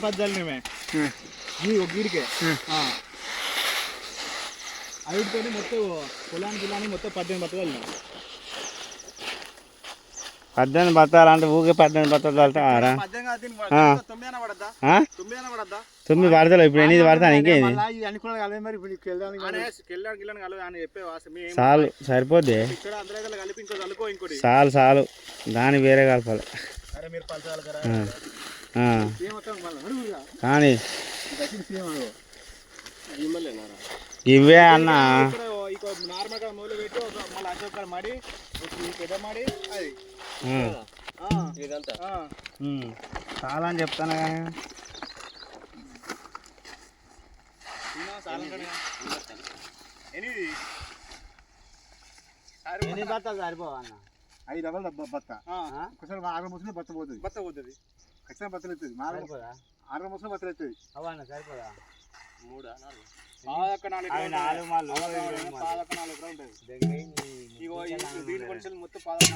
10 గీడికే ఐదుతోనే మొత్తం పొలానికి మొత్తం 18 బత్తాలు చల్లినాం. 18 బత్తాలు అంటే ఊకే 18 బత్తాలు చల్లుతారా? 9 పడతలే ఇప్పుడు 8 పడతాను ఇంకేంది చాలు సరిపోద్ది చాలు చాలు దాని వేరే కలపాలి కానీ ఇవే అన్న చాలా అని చెప్తాను కానీ ఎన్ని బత్తాలు సరిపోవు అన్న 5 డబ్బాలు బత్త ఒకసారి 6 ముసలి బత్త పోతుంది ఖచ్చితంగా బత్తలు అవుతుంది 6 ముసలి బత్తలు అవుతుంది అవన్న సరిపోదా 3 మొత్తం 14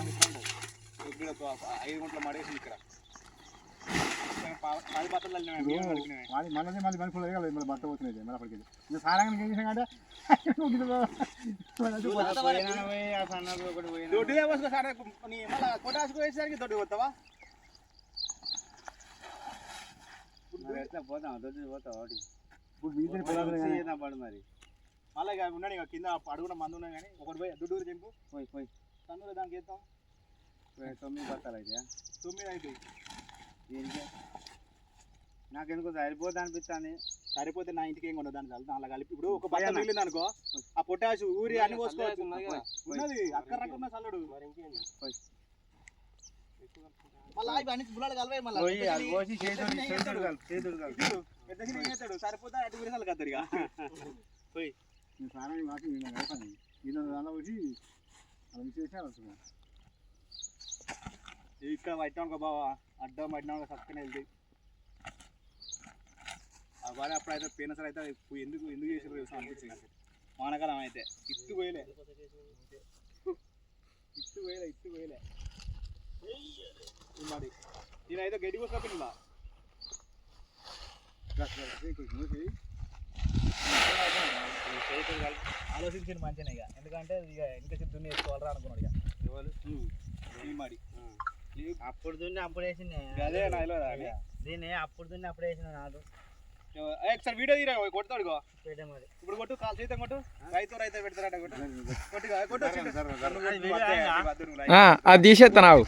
ఇక్కడ 5 గుంటల మడేసి ఇక్కడ మనది మళ్ళీ మనుషులు మళ్ళీ బట్ట పోతున్నాయి మళ్ళీ అప్పటికి సారంగా ఏం చేసాం అంటే కొట్టాసుకు వేసేసరికి దొడ్డు పోతావా ఎట్లా పోతాం దొడ్డు పోతావు ఒకటి ఇప్పుడు పడు మరి మళ్ళీ ఉన్నాడు ఇక కింద అడుగున మంది ఉన్నాయి కానీ ఒకటి పోయి దుడ్డూరు చెంపు పోయి తన్నులు దానికి వేస్తాం 9 బత్తాలు అయితే 9 అవుతాయి నాకెందుకు సరిపోద్ది అనిపిస్తుంది సరిపోతే నా ఇంటికి ఏం కొనదు దాని అలా కలిపి ఇప్పుడు ఒక బట్ట మిగిలింది అనుకో ఆ పొటాషు ఊరి అన్ని పోసుకోవచ్చు ఉన్నది అక్కడ రకం చల్లడు సరిపోతే అటు గురించి కద్దరు ఇక పోయి ఇక్కడ పట్టినా బావా అడ్డం పట్టినా చక్కనే వెళ్తాయి వాడే అప్పుడైతే పోయినసారి అయితే ఎందుకు చేసారు వ్యవసాయం అనిపించింది వానకాలం అయితే ఇత్తు పోయలే మరి నేనైతే గడ్డి కోసం పిల్ల ఆలోచించింది మంచిగా ఇక ఎందుకంటే ఇక ఇంకా దున్ని వేసుకోవాలరా అనుకున్నాడు ఇక మాడి అప్పుడు దున్ని అప్పుడు వేసింది అదే దీన్ని అప్పుడు దున్ని అప్పుడు వేసిన నాదు ఒకసారి వీడియో తీరా కొడతాడు ఇప్పుడు కొట్టు కాల్ చేద్దాం కొట్టు రైతు పెడతారట కొట్టు అది తీసేస్తా నాకు.